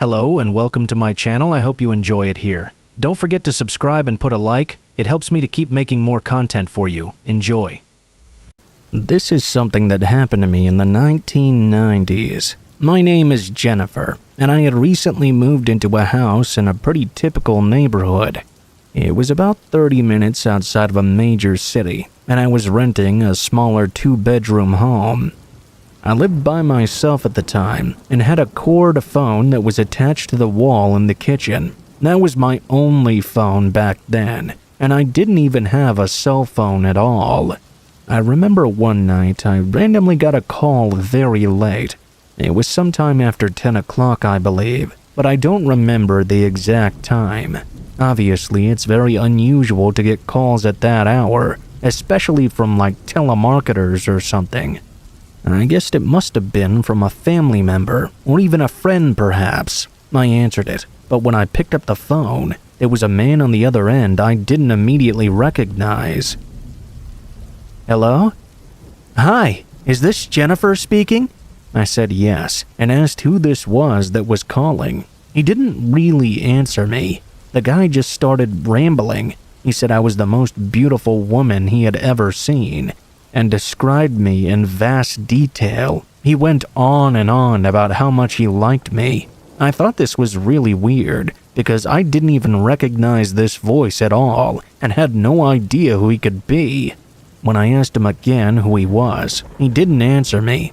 Hello and welcome to my channel. I hope you enjoy it here. Don't forget to subscribe and put a like. It helps me to keep making more content for you. Enjoy. This is something that happened to me in the 1990s. My name is Jennifer, and I had recently moved into a house in a pretty typical neighborhood. It was about 30 minutes outside of a major city, and I was renting a smaller 2-bedroom home. I lived by myself at the time and had a cord phone that was attached to the wall in the kitchen. That was my only phone back then, and I didn't even have a cell phone at all. I remember one night I randomly got a call very late. It was sometime after 10 o'clock, I believe, but I don't remember the exact time. Obviously, it's very unusual to get calls at that hour, especially from like telemarketers or something. I guessed it must have been from a family member, or even a friend perhaps. I answered it, but when I picked up the phone, there was a man on the other end I didn't immediately recognize. Hello? Hi, is this Jennifer speaking? I said yes, and asked who this was that was calling. He didn't really answer me. The guy just started rambling. He said I was the most beautiful woman he had ever seen, and described me in vast detail. He went on and on about how much he liked me. I thought this was really weird, because I didn't even recognize this voice at all, and had no idea who he could be. When I asked him again who he was, he didn't answer me.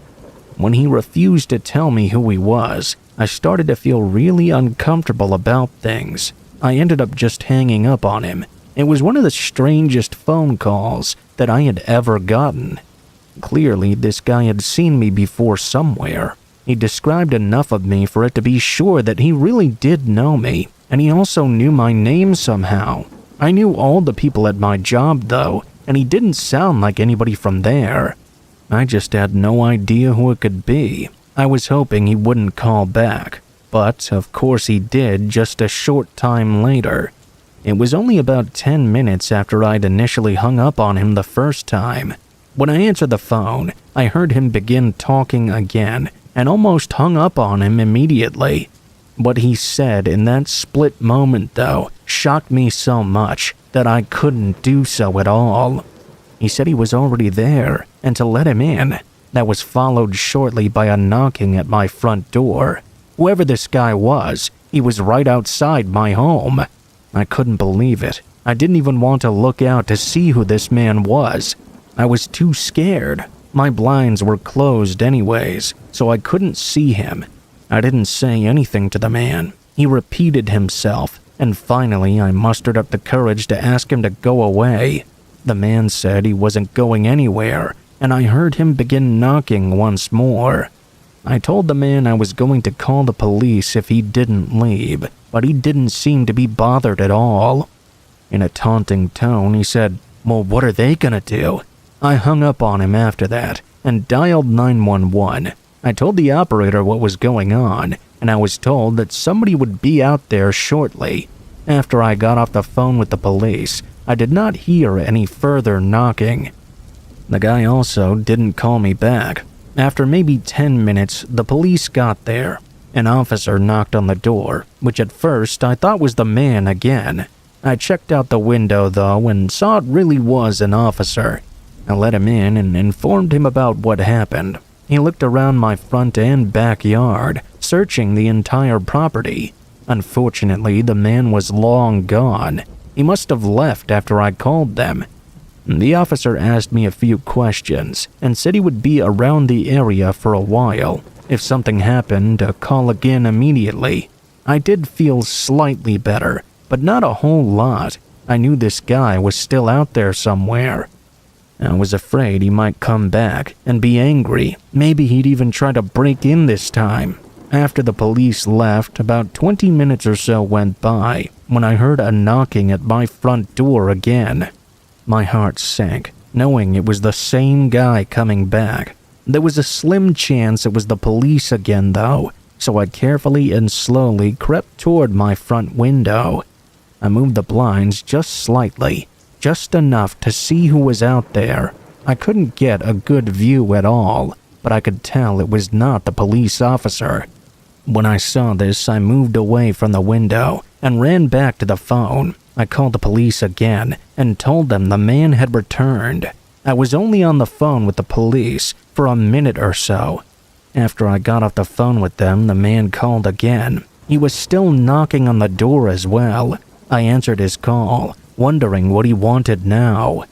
When he refused to tell me who he was, I started to feel really uncomfortable about things. I ended up just hanging up on him. It was one of the strangest phone calls that I had ever gotten. Clearly, this guy had seen me before somewhere. He described enough of me for it to be sure that he really did know me, and he also knew my name somehow. I knew all the people at my job, though, and he didn't sound like anybody from there. I just had no idea who it could be. I was hoping he wouldn't call back, but of course he did just a short time later. It was only about 10 minutes after I'd initially hung up on him the first time. When I answered the phone, I heard him begin talking again and almost hung up on him immediately. What he said in that split moment, though, shocked me so much that I couldn't do so at all. He said he was already there and to let him in. That was followed shortly by a knocking at my front door. Whoever this guy was, he was right outside my home. I couldn't believe it. I didn't even want to look out to see who this man was. I was too scared. My blinds were closed anyways, so I couldn't see him. I didn't say anything to the man. He repeated himself, and finally I mustered up the courage to ask him to go away. The man said he wasn't going anywhere, and I heard him begin knocking once more. I told the man I was going to call the police if he didn't leave, but he didn't seem to be bothered at all. In a taunting tone, he said, "Well, what are they gonna do?" I hung up on him after that and dialed 911. I told the operator what was going on, and I was told that somebody would be out there shortly. After I got off the phone with the police, I did not hear any further knocking. The guy also didn't call me back. After maybe 10 minutes, the police got there. An officer knocked on the door, which at first I thought was the man again. I checked out the window, though, and saw it really was an officer. I let him in and informed him about what happened. He looked around my front and backyard, searching the entire property. Unfortunately, the man was long gone. He must have left after I called them. The officer asked me a few questions and said he would be around the area for a while. If something happened, to call again immediately. I did feel slightly better, but not a whole lot. I knew this guy was still out there somewhere. I was afraid he might come back and be angry. Maybe he'd even try to break in this time. After the police left, about 20 minutes or so went by when I heard a knocking at my front door again. My heart sank, knowing it was the same guy coming back. There was a slim chance it was the police again, though, so I carefully and slowly crept toward my front window. I moved the blinds just slightly, just enough to see who was out there. I couldn't get a good view at all, but I could tell it was not the police officer. When I saw this, I moved away from the window and ran back to the phone. I called the police again and told them the man had returned. I was only on the phone with the police for a minute or so. After I got off the phone with them, the man called again. He was still knocking on the door as well. I answered his call, wondering what he wanted now.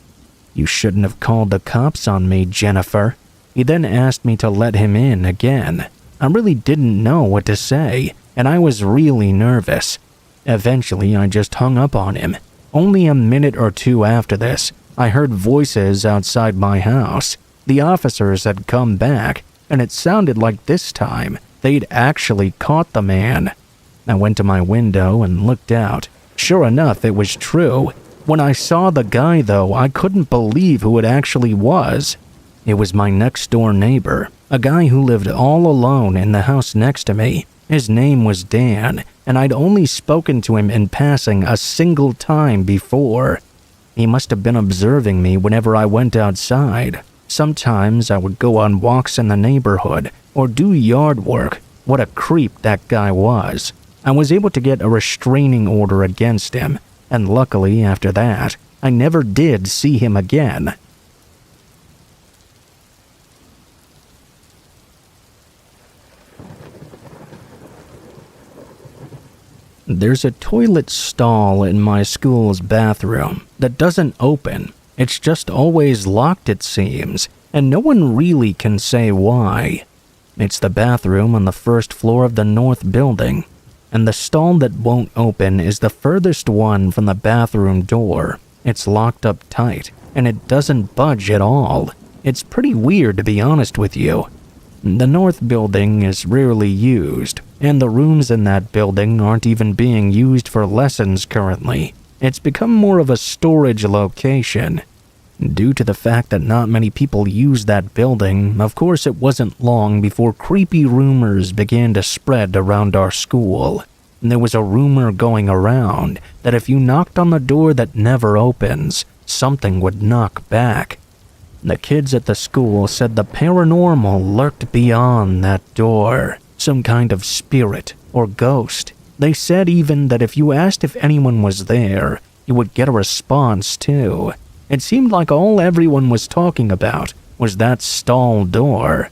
"You shouldn't have called the cops on me, Jennifer." He then asked me to let him in again. I really didn't know what to say, and I was really nervous. Eventually, I just hung up on him. Only a minute or two after this, I heard voices outside my house. The officers had come back, and it sounded like this time they'd actually caught the man. I went to my window and looked out. Sure enough, it was true. When I saw the guy, though, I couldn't believe who it actually was. It was my next-door neighbor, a guy who lived all alone in the house next to me. His name was Dan, and I'd only spoken to him in passing a single time before. He must have been observing me whenever I went outside. Sometimes I would go on walks in the neighborhood or do yard work. What a creep that guy was. I was able to get a restraining order against him, and luckily after that, I never did see him again. There's a toilet stall in my school's bathroom that doesn't open. It's just always locked, it seems, and no one really can say why. It's the bathroom on the first floor of the north building, and the stall that won't open is the furthest one from the bathroom door. It's locked up tight, and it doesn't budge at all. It's pretty weird, to be honest with you. The north building is rarely used, and the rooms in that building aren't even being used for lessons currently. It's become more of a storage location. Due to the fact that not many people use that building, of course it wasn't long before creepy rumors began to spread around our school. There was a rumor going around that if you knocked on the door that never opens, something would knock back. The kids at the school said the paranormal lurked beyond that door, some kind of spirit or ghost. They said even that if you asked if anyone was there, you would get a response too. It seemed like all everyone was talking about was that stall door.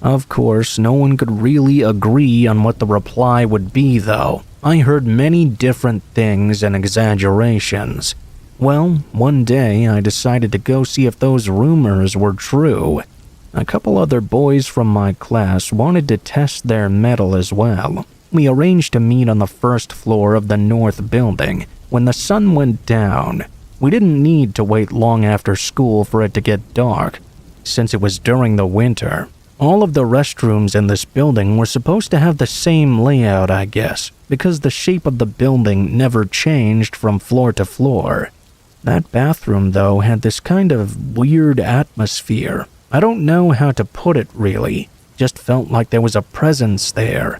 Of course, no one could really agree on what the reply would be, though. I heard many different things and exaggerations. Well, one day I decided to go see if those rumors were true. A couple other boys from my class wanted to test their mettle as well. We arranged to meet on the first floor of the north building when the sun went down. We didn't need to wait long after school for it to get dark, since it was during the winter. All of the restrooms in this building were supposed to have the same layout, I guess, because the shape of the building never changed from floor to floor. That bathroom, though, had this kind of weird atmosphere. I don't know how to put it, really. Just felt like there was a presence there.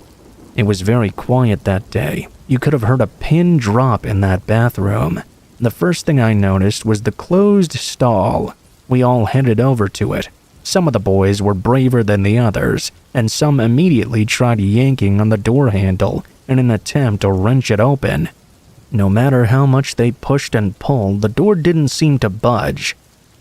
It was very quiet that day. You could have heard a pin drop in that bathroom. The first thing I noticed was the closed stall. We all headed over to it. Some of the boys were braver than the others, and some immediately tried yanking on the door handle in an attempt to wrench it open. No matter how much they pushed and pulled, the door didn't seem to budge.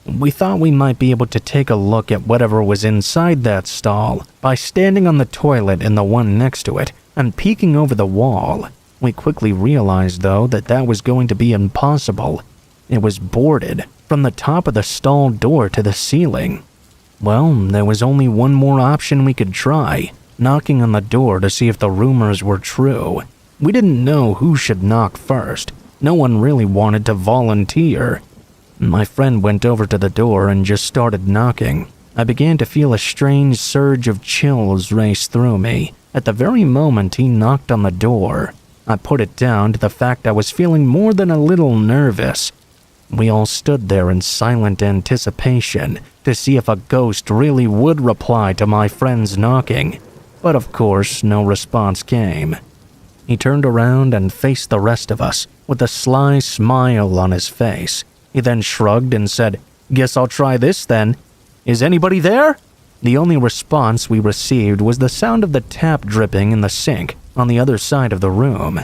We thought we might be able to take a look at whatever was inside that stall by standing on the toilet in the one next to it and peeking over the wall. We quickly realized, though, that that was going to be impossible. It was boarded from the top of the stall door to the ceiling. Well, there was only one more option we could try, knocking on the door to see if the rumors were true. We didn't know who should knock first. No one really wanted to volunteer. My friend went over to the door and just started knocking. I began to feel a strange surge of chills race through me at the very moment he knocked on the door. I put it down to the fact I was feeling more than a little nervous. We all stood there in silent anticipation to see if a ghost really would reply to my friend's knocking. But of course, no response came. He turned around and faced the rest of us with a sly smile on his face. He then shrugged and said, "Guess I'll try this then. Is anybody there?" The only response we received was the sound of the tap dripping in the sink on the other side of the room.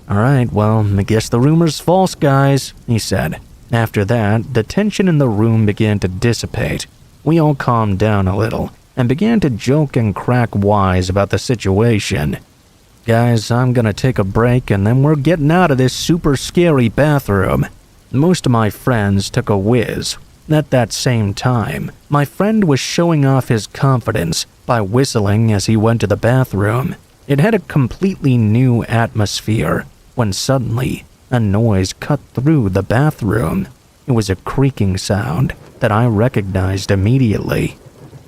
"Alright, well, I guess the rumor's false, guys," he said. After that, the tension in the room began to dissipate. We all calmed down a little and began to joke and crack wise about the situation. "Guys, I'm gonna take a break and then we're getting out of this super scary bathroom." Most of my friends took a whiz. At that same time, my friend was showing off his confidence by whistling as he went to the bathroom. It had a completely new atmosphere when suddenly a noise cut through the bathroom. It was a creaking sound that I recognized immediately.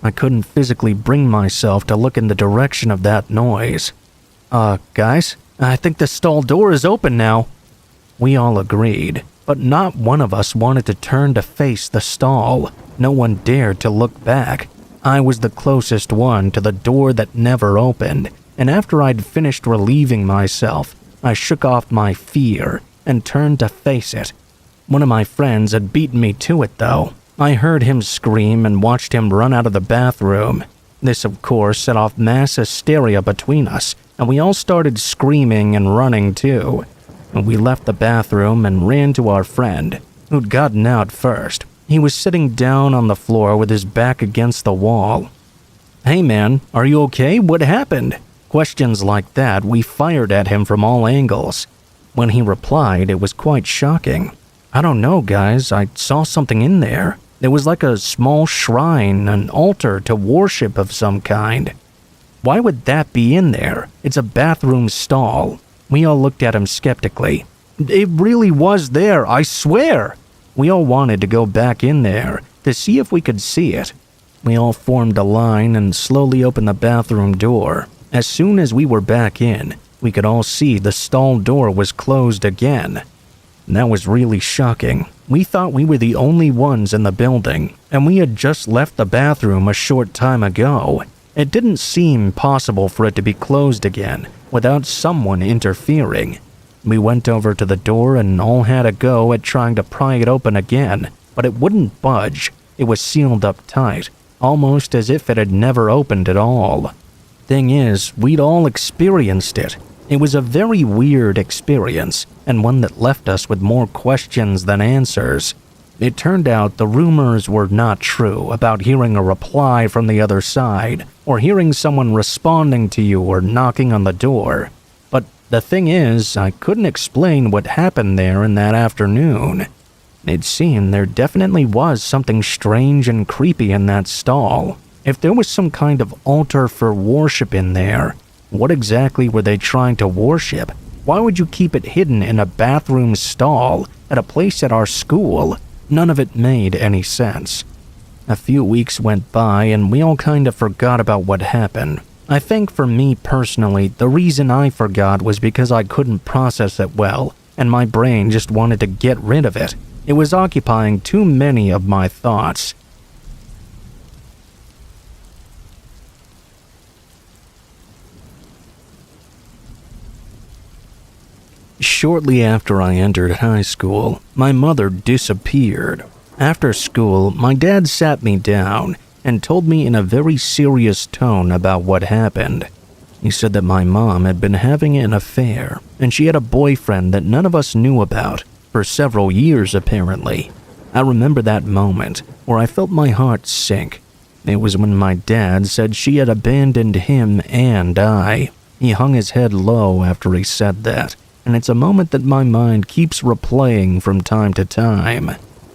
I couldn't physically bring myself to look in the direction of that noise. Guys, I think the stall door is open now." We all agreed, but not one of us wanted to turn to face the stall. No one dared to look back. I was the closest one to the door that never opened, and after I'd finished relieving myself, I shook off my fear and turned to face it. One of my friends had beaten me to it, though. I heard him scream and watched him run out of the bathroom. This, of course, set off mass hysteria between us, and we all started screaming and running too. We left the bathroom and ran to our friend, who'd gotten out first. He was sitting down on the floor with his back against the wall. "Hey man, are you okay? What happened?" Questions like that we fired at him from all angles. When he replied, it was quite shocking. "I don't know, guys. I saw something in there. It was like a small shrine, an altar to worship of some kind." "Why would that be in there? It's a bathroom stall." We all looked at him skeptically. "It really was there, I swear." We all wanted to go back in there to see if we could see it. We all formed a line and slowly opened the bathroom door. As soon as we were back in, we could all see the stall door was closed again. That was really shocking. We thought we were the only ones in the building, and we had just left the bathroom a short time ago. It didn't seem possible for it to be closed again without someone interfering. We went over to the door and all had a go at trying to pry it open again, but it wouldn't budge. It was sealed up tight, almost as if it had never opened at all. Thing is, we'd all experienced it. It was a very weird experience, and one that left us with more questions than answers. It turned out the rumors were not true about hearing a reply from the other side, or hearing someone responding to you or knocking on the door. But the thing is, I couldn't explain what happened there in that afternoon. It seemed there definitely was something strange and creepy in that stall. If there was some kind of altar for worship in there, what exactly were they trying to worship? Why would you keep it hidden in a bathroom stall at a place at our school? None of it made any sense. A few weeks went by and we all kind of forgot about what happened. I think for me personally, the reason I forgot was because I couldn't process it well, and my brain just wanted to get rid of it. It was occupying too many of my thoughts. Shortly after I entered high school, my mother disappeared. After school, my dad sat me down and told me in a very serious tone about what happened. He said that my mom had been having an affair, and she had a boyfriend that none of us knew about for several years apparently. I remember that moment where I felt my heart sink. It was when my dad said she had abandoned him and I. He hung his head low after he said that, and it's a moment that my mind keeps replaying from time to time.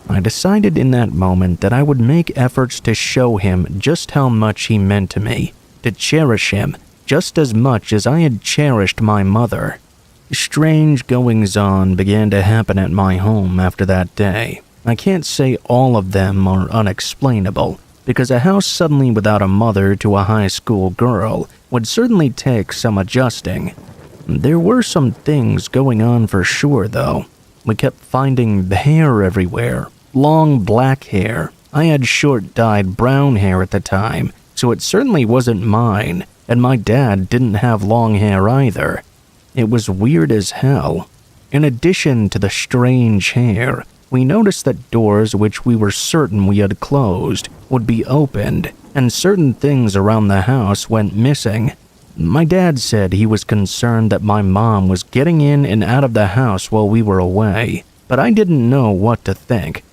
I decided in that moment that I would make efforts to show him just how much he meant to me, to cherish him just as much as I had cherished my mother. Strange goings-on began to happen at my home after that day. I can't say all of them are unexplainable, because a house suddenly without a mother to a high school girl would certainly take some adjusting. There were some things going on for sure, though. We kept finding hair everywhere, long black hair. I had short dyed brown hair at the time, so it certainly wasn't mine, and my dad didn't have long hair either. It was weird as hell. In addition to the strange hair, we noticed that doors which we were certain we had closed would be opened, and certain things around the house went missing. My dad said he was concerned that my mom was getting in and out of the house while we were away, but I didn't know what to think.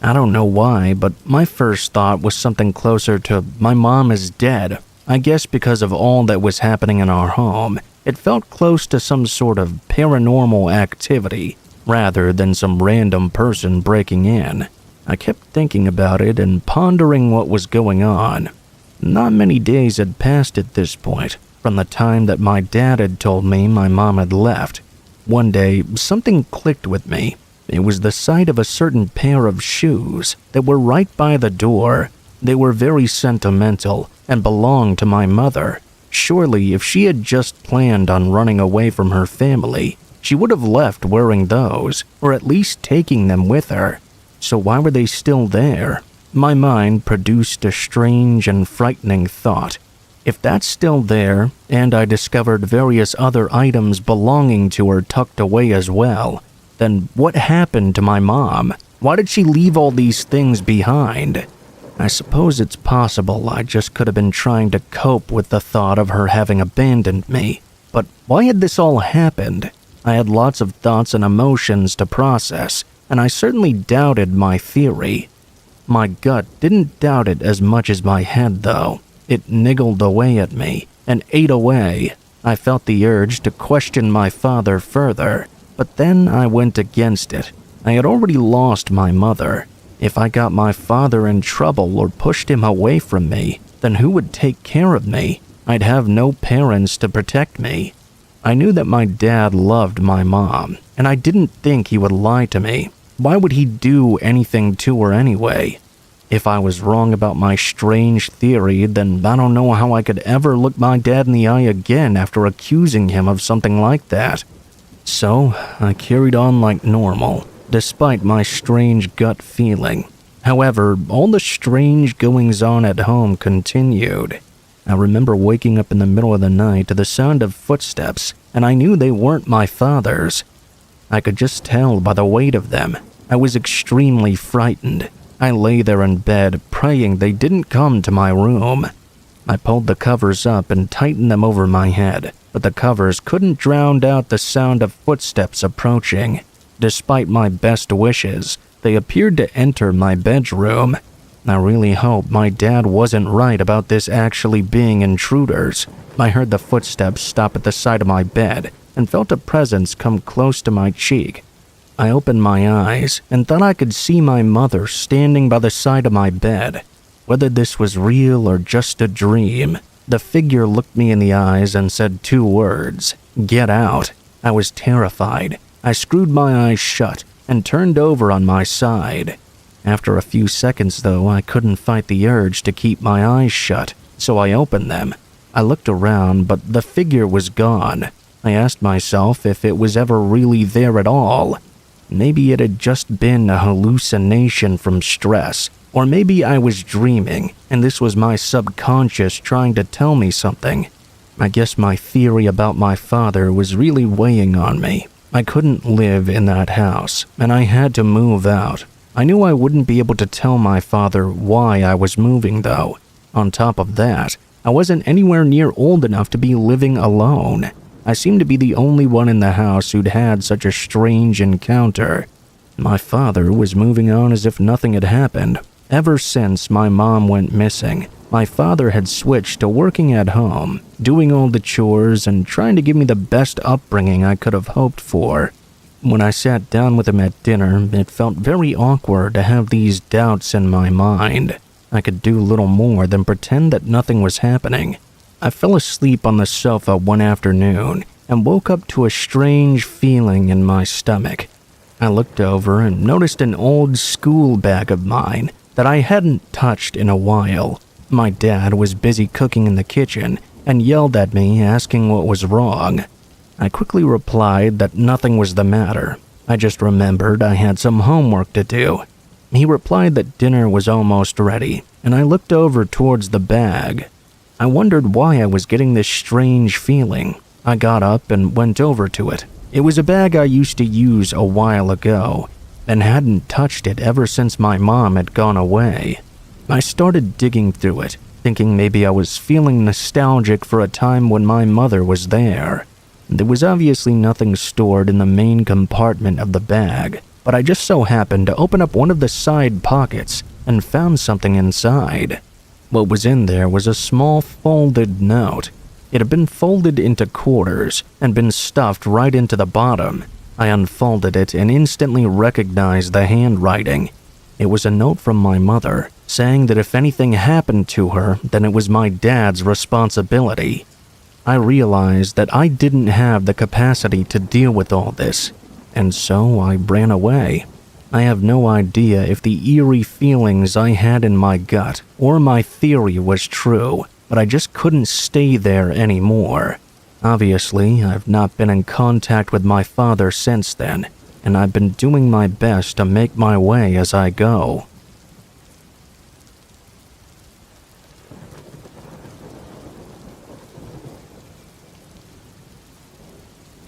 I don't know why, but my first thought was something closer to my mom is dead. I guess because of all that was happening in our home, it felt close to some sort of paranormal activity, rather than some random person breaking in. I kept thinking about it and pondering what was going on. Not many days had passed at this point, from the time that my dad had told me my mom had left. One day, something clicked with me. It was the sight of a certain pair of shoes that were right by the door. They were very sentimental and belonged to my mother. Surely, if she had just planned on running away from her family, she would have left wearing those, or at least taking them with her. So why were they still there? My mind produced a strange and frightening thought. If that's still there, and I discovered various other items belonging to her tucked away as well, then what happened to my mom? Why did she leave all these things behind? I suppose it's possible I just could have been trying to cope with the thought of her having abandoned me. But why had this all happened? I had lots of thoughts and emotions to process, and I certainly doubted my theory. My gut didn't doubt it as much as my head, though. It niggled away at me and ate away. I felt the urge to question my father further, but then I went against it. I had already lost my mother. If I got my father in trouble or pushed him away from me, then who would take care of me? I'd have no parents to protect me. I knew that my dad loved my mom, and I didn't think he would lie to me. Why would he do anything to her anyway? If I was wrong about my strange theory, then I don't know how I could ever look my dad in the eye again after accusing him of something like that. So, I carried on like normal, despite my strange gut feeling. However, all the strange goings-on at home continued. I remember waking up in the middle of the night to the sound of footsteps, and I knew they weren't my father's. I could just tell by the weight of them. I was extremely frightened. I lay there in bed, praying they didn't come to my room. I pulled the covers up and tightened them over my head, but the covers couldn't drown out the sound of footsteps approaching. Despite my best wishes, they appeared to enter my bedroom. I really hope my dad wasn't right about this actually being intruders. I heard the footsteps stop at the side of my bed and felt a presence come close to my cheek. I opened my eyes and thought I could see my mother standing by the side of my bed. Whether this was real or just a dream, the figure looked me in the eyes and said 2 words, "Get out." I was terrified. I screwed my eyes shut and turned over on my side. After a few seconds, though, I couldn't fight the urge to keep my eyes shut, so I opened them. I looked around, but the figure was gone. I asked myself if it was ever really there at all. Maybe it had just been a hallucination from stress, or maybe I was dreaming, and this was my subconscious trying to tell me something. I guess my theory about my father was really weighing on me. I couldn't live in that house, and I had to move out. I knew I wouldn't be able to tell my father why I was moving, though. On top of that, I wasn't anywhere near old enough to be living alone. I seemed to be the only one in the house who'd had such a strange encounter. My father was moving on as if nothing had happened. Ever since my mom went missing, my father had switched to working at home, doing all the chores and trying to give me the best upbringing I could have hoped for. When I sat down with him at dinner, it felt very awkward to have these doubts in my mind. I could do little more than pretend that nothing was happening. I fell asleep on the sofa one afternoon and woke up to a strange feeling in my stomach. I looked over and noticed an old school bag of mine that I hadn't touched in a while. My dad was busy cooking in the kitchen and yelled at me asking what was wrong. I quickly replied that nothing was the matter. I just remembered I had some homework to do. He replied that dinner was almost ready, and I looked over towards the bag. I wondered why I was getting this strange feeling. I got up and went over to it. It was a bag I used to use a while ago, and hadn't touched it ever since my mom had gone away. I started digging through it, thinking maybe I was feeling nostalgic for a time when my mother was there. There was obviously nothing stored in the main compartment of the bag, but I just so happened to open up one of the side pockets and found something inside. What was in there was a small folded note. It had been folded into quarters and been stuffed right into the bottom. I unfolded it and instantly recognized the handwriting. It was a note from my mother, saying that if anything happened to her, then it was my dad's responsibility. I realized that I didn't have the capacity to deal with all this, and so I ran away. I have no idea if the eerie feelings I had in my gut or my theory was true, but I just couldn't stay there anymore. Obviously, I've not been in contact with my father since then, and I've been doing my best to make my way as I go.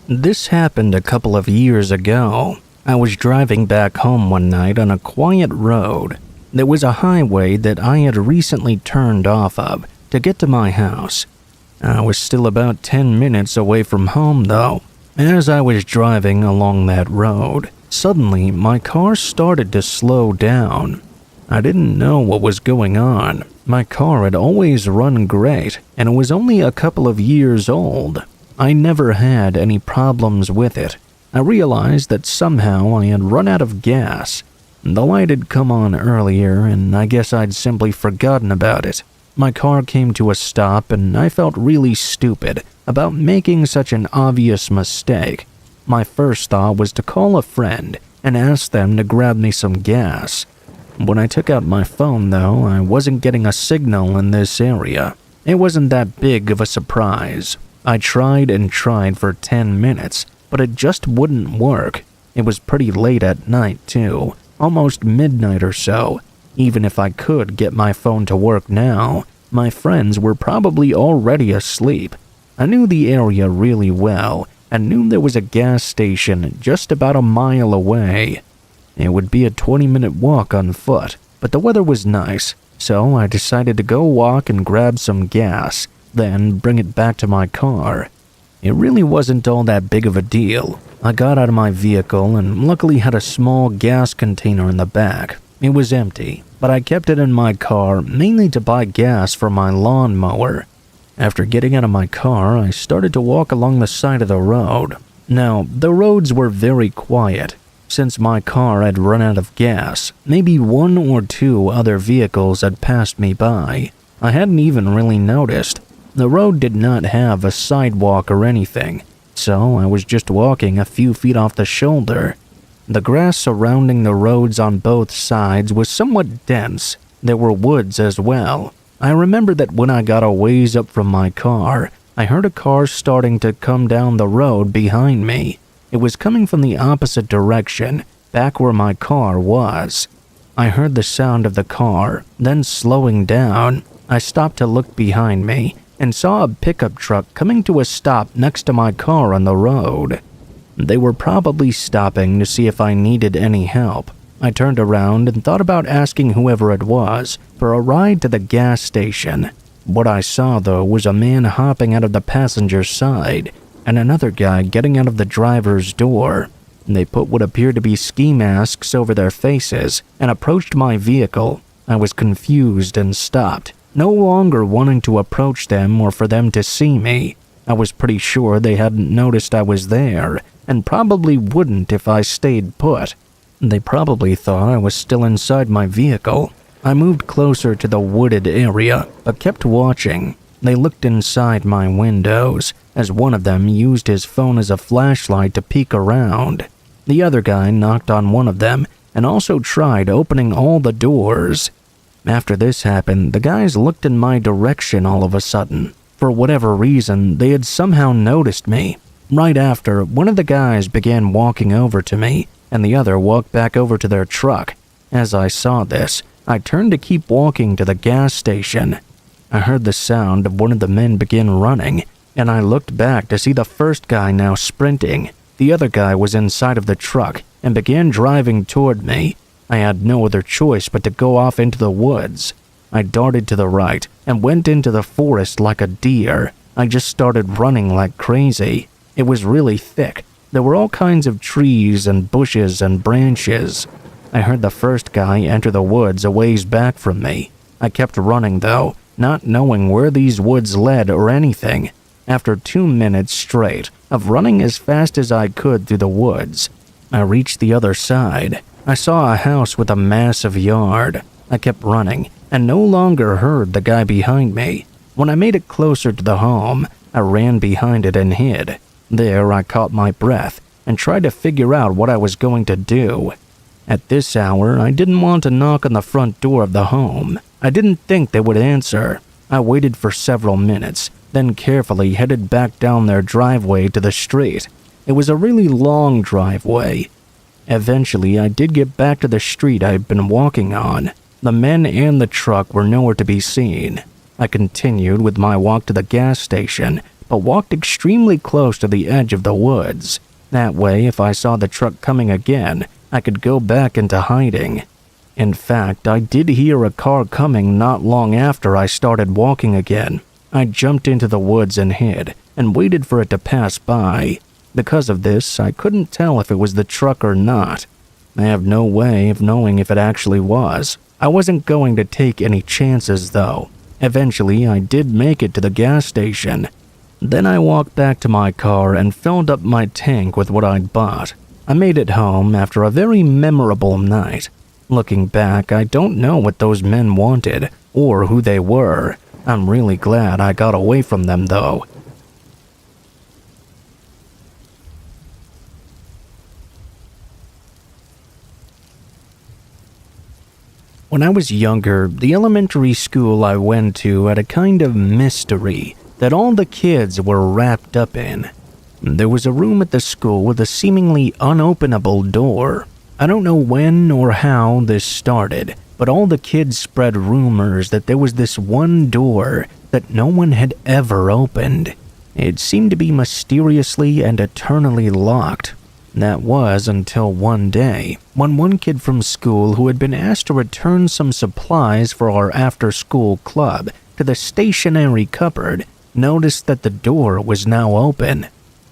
This happened a couple of years ago. I was driving back home one night on a quiet road. There was a highway that I had recently turned off of to get to my house. I was still about 10 minutes away from home though. As I was driving along that road, suddenly my car started to slow down. I didn't know what was going on. My car had always run great, and it was only a couple of years old. I never had any problems with it. I realized that somehow I had run out of gas. The light had come on earlier, and I guess I'd simply forgotten about it. My car came to a stop, and I felt really stupid about making such an obvious mistake. My first thought was to call a friend and ask them to grab me some gas. When I took out my phone, though, I wasn't getting a signal in this area. It wasn't that big of a surprise. I tried and tried for 10 minutes, but it just wouldn't work. It was pretty late at night, too, almost midnight or so. Even if I could get my phone to work now, my friends were probably already asleep. I knew the area really well and knew there was a gas station just about a mile away. It would be a 20-minute walk on foot, but the weather was nice, so I decided to go walk and grab some gas, then bring it back to my car. It really wasn't all that big of a deal. I got out of my vehicle and luckily had a small gas container in the back. It was empty, but I kept it in my car mainly to buy gas for my lawnmower. After getting out of my car, I started to walk along the side of the road. Now, the roads were very quiet. Since my car had run out of gas, maybe one or two other vehicles had passed me by. I hadn't even really noticed. The road did not have a sidewalk or anything, so I was just walking a few feet off the shoulder. The grass surrounding the roads on both sides was somewhat dense. There were woods as well. I remember that when I got a ways up from my car, I heard a car starting to come down the road behind me. It was coming from the opposite direction, back where my car was. I heard the sound of the car, then slowing down. I stopped to look behind me and saw a pickup truck coming to a stop next to my car on the road. They were probably stopping to see if I needed any help. I turned around and thought about asking whoever it was for a ride to the gas station. What I saw, though, was a man hopping out of the passenger side and another guy getting out of the driver's door. They put what appeared to be ski masks over their faces and approached my vehicle. I was confused and stopped, no longer wanting to approach them or for them to see me. I was pretty sure they hadn't noticed I was there, and probably wouldn't if I stayed put. They probably thought I was still inside my vehicle. I moved closer to the wooded area, but kept watching. They looked inside my windows, as one of them used his phone as a flashlight to peek around. The other guy knocked on one of them, and also tried opening all the doors. After this happened, the guys looked in my direction all of a sudden. For whatever reason, they had somehow noticed me. Right after, one of the guys began walking over to me, and the other walked back over to their truck. As I saw this, I turned to keep walking to the gas station. I heard the sound of one of the men begin running, and I looked back to see the first guy now sprinting. The other guy was inside of the truck and began driving toward me. I had no other choice but to go off into the woods. I darted to the right and went into the forest like a deer. I just started running like crazy. It was really thick. There were all kinds of trees and bushes and branches. I heard the first guy enter the woods a ways back from me. I kept running though, not knowing where these woods led or anything. After 2 minutes straight of running as fast as I could through the woods, I reached the other side. I saw a house with a massive yard. I kept running and no longer heard the guy behind me. When I made it closer to the home, I ran behind it and hid. There I caught my breath and tried to figure out what I was going to do. At this hour, I didn't want to knock on the front door of the home. I didn't think they would answer. I waited for several minutes, then carefully headed back down their driveway to the street. It was a really long driveway. Eventually, I did get back to the street I'd been walking on. The men and the truck were nowhere to be seen. I continued with my walk to the gas station, but walked extremely close to the edge of the woods. That way, if I saw the truck coming again, I could go back into hiding. In fact, I did hear a car coming not long after I started walking again. I jumped into the woods and hid, and waited for it to pass by. Because of this, I couldn't tell if it was the truck or not. I have no way of knowing if it actually was. I wasn't going to take any chances, though. Eventually, I did make it to the gas station. Then I walked back to my car and filled up my tank with what I'd bought. I made it home after a very memorable night. Looking back, I don't know what those men wanted or who they were. I'm really glad I got away from them, though. When I was younger, the elementary school I went to had a kind of mystery that all the kids were wrapped up in. There was a room at the school with a seemingly unopenable door. I don't know when or how this started, but all the kids spread rumors that there was this one door that no one had ever opened. It seemed to be mysteriously and eternally locked. That was until one day, when one kid from school who had been asked to return some supplies for our after-school club to the stationery cupboard noticed that the door was now open.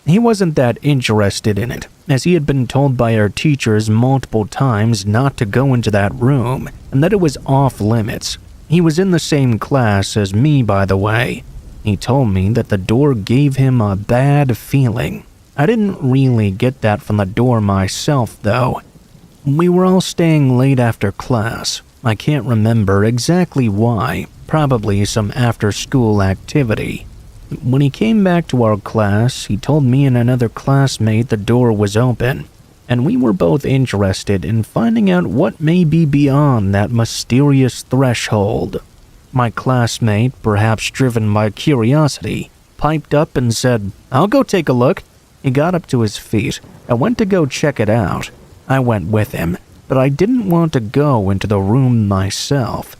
He wasn't that interested in it, as he had been told by our teachers multiple times not to go into that room, and that it was off limits. He was in the same class as me, by the way. He told me that the door gave him a bad feeling. I didn't really get that from the door myself, though. We were all staying late after class. I can't remember exactly why, probably some after-school activity. When he came back to our class, he told me and another classmate the door was open, and we were both interested in finding out what may be beyond that mysterious threshold. My classmate, perhaps driven by curiosity, piped up and said, "I'll go take a look." He got up to his feet and went to go check it out. I went with him, but I didn't want to go into the room myself.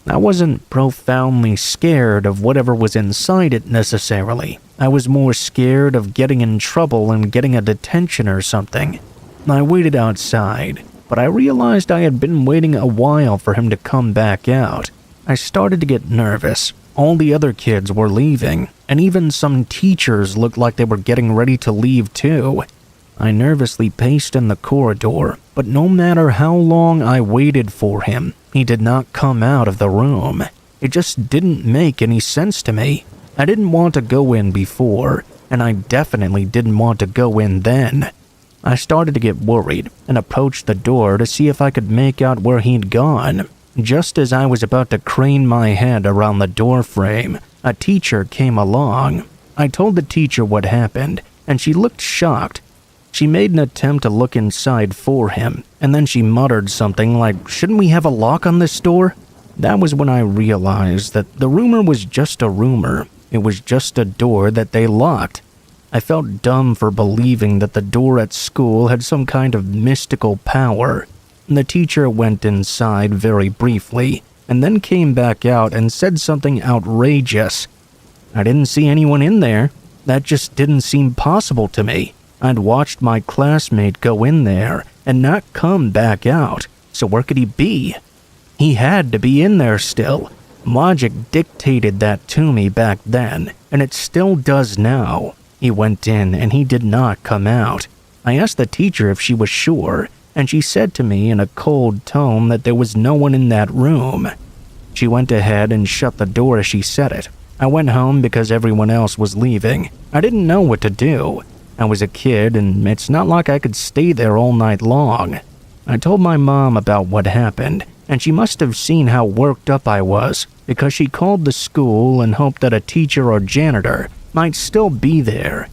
I wasn't profoundly scared of whatever was inside it necessarily. I was more scared of getting in trouble and getting a detention or something. I waited outside, but I realized I had been waiting a while for him to come back out. I started to get nervous. All the other kids were leaving, and even some teachers looked like they were getting ready to leave too. I nervously paced in the corridor, but no matter how long I waited for him, he did not come out of the room. It just didn't make any sense to me. I didn't want to go in before, and I definitely didn't want to go in then. I started to get worried and approached the door to see if I could make out where he'd gone. Just as I was about to crane my head around the door frame, a teacher came along. I told the teacher what happened, and she looked shocked. She made an attempt to look inside for him, and then she muttered something like, "Shouldn't we have a lock on this door?" That was when I realized that the rumor was just a rumor. It was just a door that they locked. I felt dumb for believing that the door at school had some kind of mystical power. The teacher went inside very briefly, and then came back out and said something outrageous. I didn't see anyone in there. That just didn't seem possible to me. I'd watched my classmate go in there and not come back out, so where could he be? He had to be in there still. Logic dictated that to me back then, and it still does now. He went in and he did not come out. I asked the teacher if she was sure, and she said to me in a cold tone that there was no one in that room. She went ahead and shut the door as she said it. I went home because everyone else was leaving. I didn't know what to do. I was a kid, and it's not like I could stay there all night long. I told my mom about what happened, and she must have seen how worked up I was, because she called the school and hoped that a teacher or janitor might still be there.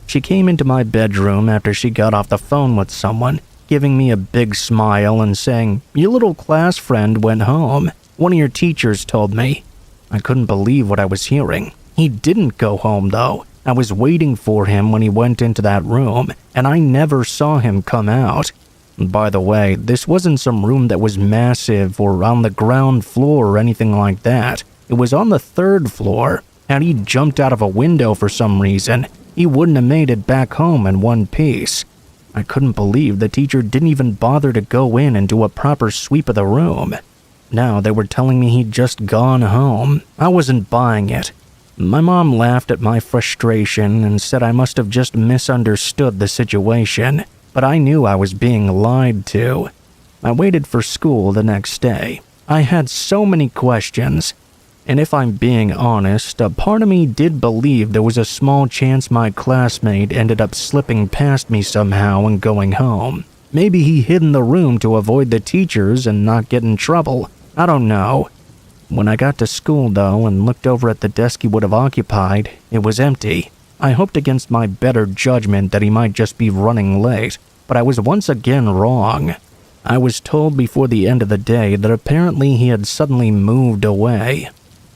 She came into my bedroom after she got off the phone with someone, giving me a big smile and saying, "Your little class friend went home. One of your teachers told me." I couldn't believe what I was hearing. He didn't go home, though. I was waiting for him when he went into that room, and I never saw him come out. By the way, this wasn't some room that was massive or on the ground floor or anything like that. It was on the 3rd floor. Had he jumped out of a window for some reason, he wouldn't have made it back home in one piece. I couldn't believe the teacher didn't even bother to go in and do a proper sweep of the room. Now they were telling me he'd just gone home. I wasn't buying it. My mom laughed at my frustration and said I must have just misunderstood the situation, but I knew I was being lied to. I waited for school the next day. I had so many questions, and if I'm being honest, a part of me did believe there was a small chance my classmate ended up slipping past me somehow and going home. Maybe he hid in the room to avoid the teachers and not get in trouble. I don't know. When I got to school, though, and looked over at the desk he would have occupied, it was empty. I hoped against my better judgment that he might just be running late, but I was once again wrong. I was told before the end of the day that apparently he had suddenly moved away.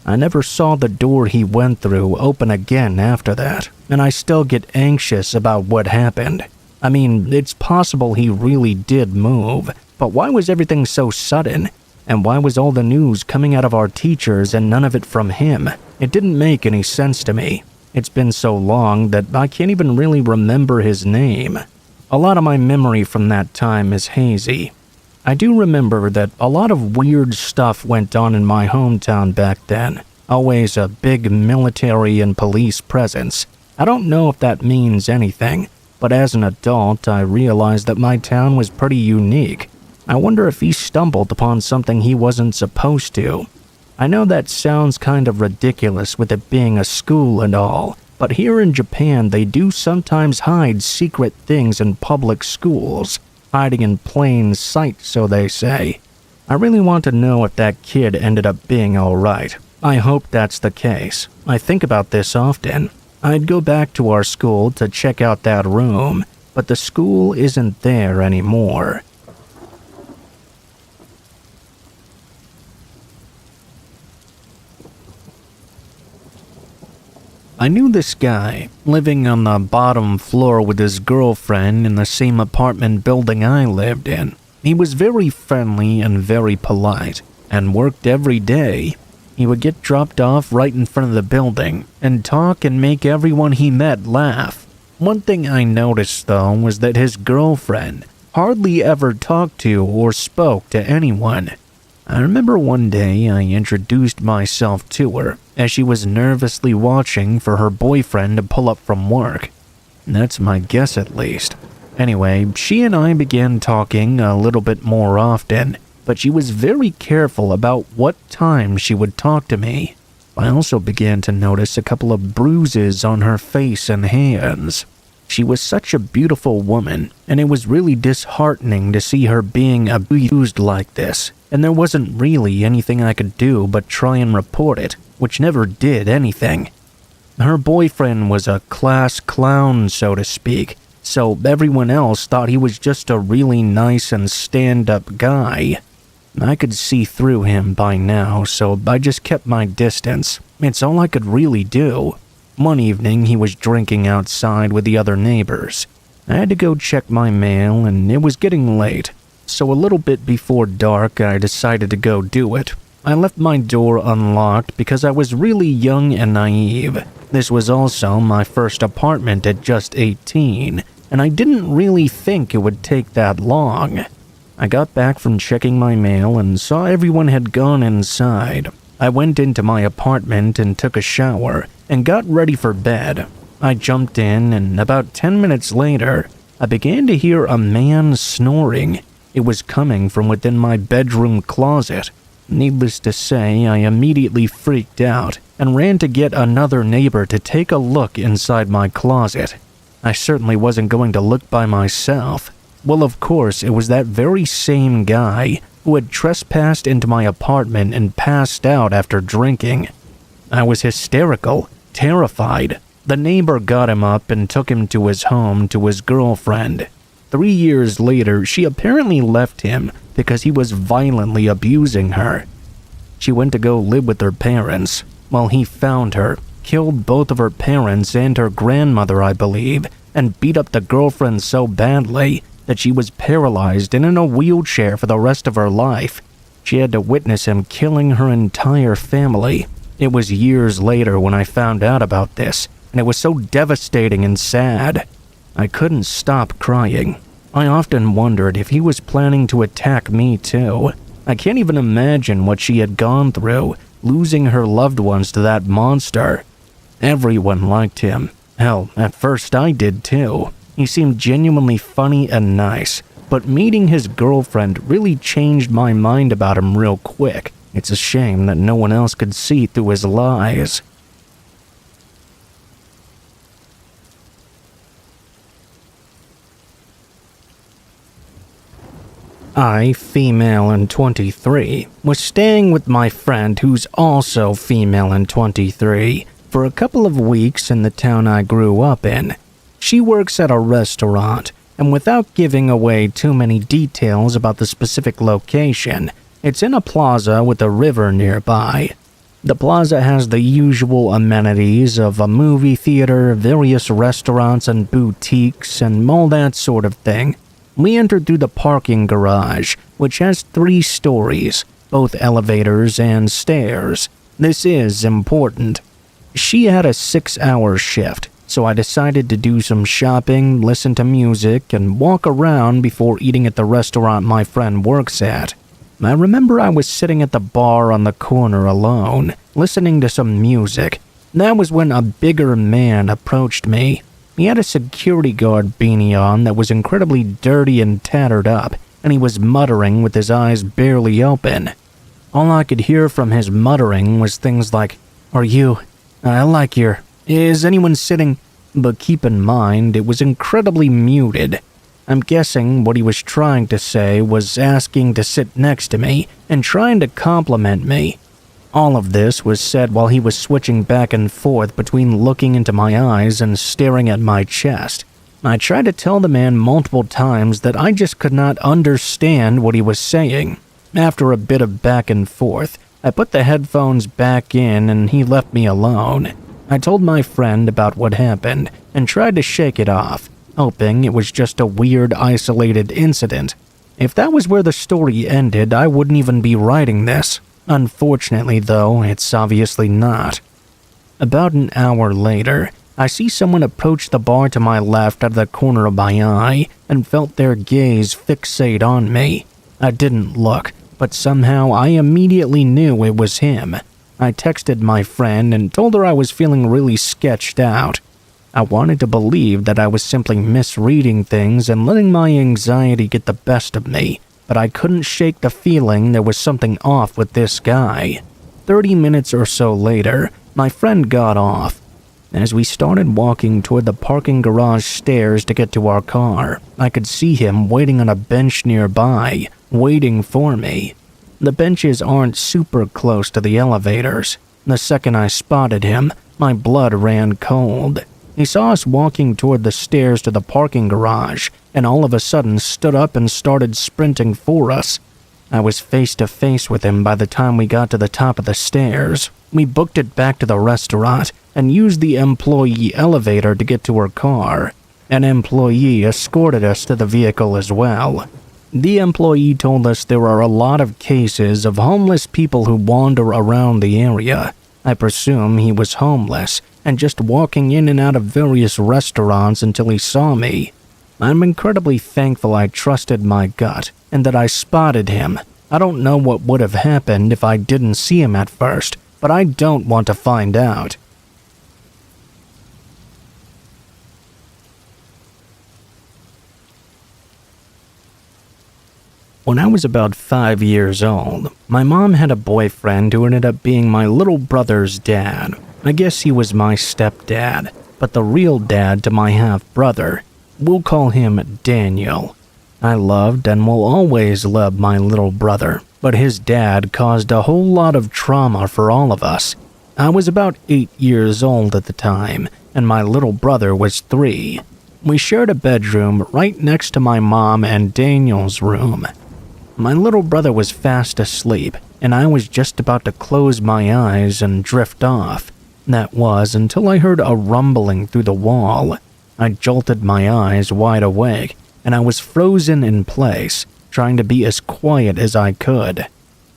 I never saw the door he went through open again after that, and I still get anxious about what happened. I mean, it's possible he really did move, but why was everything so sudden? And why was all the news coming out of our teachers and none of it from him? It didn't make any sense to me. It's been so long that I can't even really remember his name. A lot of my memory from that time is hazy. I do remember that a lot of weird stuff went on in my hometown back then. Always a big military and police presence. I don't know if that means anything, but as an adult, I realized that my town was pretty unique. I wonder if he stumbled upon something he wasn't supposed to. I know that sounds kind of ridiculous with it being a school and all, but here in Japan they do sometimes hide secret things in public schools, hiding in plain sight, so they say. I really want to know if that kid ended up being alright. I hope that's the case. I think about this often. I'd go back to our school to check out that room, but the school isn't there anymore. I knew this guy, living on the bottom floor with his girlfriend in the same apartment building I lived in. He was very friendly and very polite, and worked every day. He would get dropped off right in front of the building, and talk and make everyone he met laugh. One thing I noticed, though, was that his girlfriend hardly ever talked to or spoke to anyone. I remember one day I introduced myself to her, as she was nervously watching for her boyfriend to pull up from work. That's my guess, at least. Anyway, she and I began talking a little bit more often, but she was very careful about what time she would talk to me. I also began to notice a couple of bruises on her face and hands. She was such a beautiful woman, and it was really disheartening to see her being abused like this, and there wasn't really anything I could do but try and report it, which never did anything. Her boyfriend was a class clown, so to speak, so everyone else thought he was just a really nice and stand-up guy. I could see through him by now, so I just kept my distance. It's all I could really do. One evening, he was drinking outside with the other neighbors. I had to go check my mail, and it was getting late, so a little bit before dark, I decided to go do it. I left my door unlocked because I was really young and naive. This was also my first apartment at just 18, and I didn't really think it would take that long. I got back from checking my mail and saw everyone had gone inside. I went into my apartment and took a shower and got ready for bed. I jumped in, and about 10 minutes later, I began to hear a man snoring. It was coming from within my bedroom closet. Needless to say, I immediately freaked out and ran to get another neighbor to take a look inside my closet. I certainly wasn't going to look by myself. Well, of course, it was that very same guy who had trespassed into my apartment and passed out after drinking. I was hysterical, terrified. The neighbor got him up and took him to his home to his girlfriend. 3 years later, she apparently left him because he was violently abusing her. She went to go live with her parents. Well, he found her, killed both of her parents and her grandmother, I believe, and beat up the girlfriend so badly that she was paralyzed and in a wheelchair for the rest of her life. She had to witness him killing her entire family. It was years later when I found out about this, and it was so devastating and sad. I couldn't stop crying. I often wondered if he was planning to attack me too. I can't even imagine what she had gone through, losing her loved ones to that monster. Everyone liked him. Hell, at first I did too. He seemed genuinely funny and nice, but meeting his girlfriend really changed my mind about him real quick. It's a shame that no one else could see through his lies. I, female and 23, was staying with my friend who's also female and 23 for a couple of weeks in the town I grew up in. She works at a restaurant, and without giving away too many details about the specific location, it's in a plaza with a river nearby. The plaza has the usual amenities of a movie theater, various restaurants and boutiques, and all that sort of thing. We entered through the parking garage, which has 3 stories, both elevators and stairs. This is important. She had a 6-hour shift, so I decided to do some shopping, listen to music, and walk around before eating at the restaurant my friend works at. I remember I was sitting at the bar on the corner alone, listening to some music. That was when a bigger man approached me. He had a security guard beanie on that was incredibly dirty and tattered up, and he was muttering with his eyes barely open. All I could hear from his muttering was things like, "Are you? I like your... Is anyone sitting?" But keep in mind, it was incredibly muted. I'm guessing what he was trying to say was asking to sit next to me and trying to compliment me. All of this was said while he was switching back and forth between looking into my eyes and staring at my chest. I tried to tell the man multiple times that I just could not understand what he was saying. After a bit of back and forth, I put the headphones back in and he left me alone. I told my friend about what happened and tried to shake it off, hoping it was just a weird, isolated incident. If that was where the story ended, I wouldn't even be writing this. Unfortunately, though, it's obviously not. About an hour later, I see someone approach the bar to my left out of the corner of my eye and felt their gaze fixate on me. I didn't look, but somehow I immediately knew it was him. I texted my friend and told her I was feeling really sketched out. I wanted to believe that I was simply misreading things and letting my anxiety get the best of me, but I couldn't shake the feeling there was something off with this guy. 30 minutes or so later, my friend got off. As we started walking toward the parking garage stairs to get to our car, I could see him waiting on a bench nearby, waiting for me. The benches aren't super close to the elevators. The second I spotted him, my blood ran cold. He saw us walking toward the stairs to the parking garage, and all of a sudden stood up and started sprinting for us. I was face to face with him by the time we got to the top of the stairs. We booked it back to the restaurant and used the employee elevator to get to her car. An employee escorted us to the vehicle as well. The employee told us there are a lot of cases of homeless people who wander around the area. I presume he was homeless and just walking in and out of various restaurants until he saw me. I'm incredibly thankful I trusted my gut and that I spotted him. I don't know what would have happened if I didn't see him at first, but I don't want to find out. When I was about 5 years old, my mom had a boyfriend who ended up being my little brother's dad. I guess he was my stepdad, but the real dad to my half-brother. We'll call him Daniel. I loved and will always love my little brother, but his dad caused a whole lot of trauma for all of us. I was about 8 years old at the time, and my little brother was 3. We shared a bedroom right next to my mom and Daniel's room. My little brother was fast asleep, and I was just about to close my eyes and drift off. That was until I heard a rumbling through the wall. I jolted my eyes wide awake, and I was frozen in place, trying to be as quiet as I could.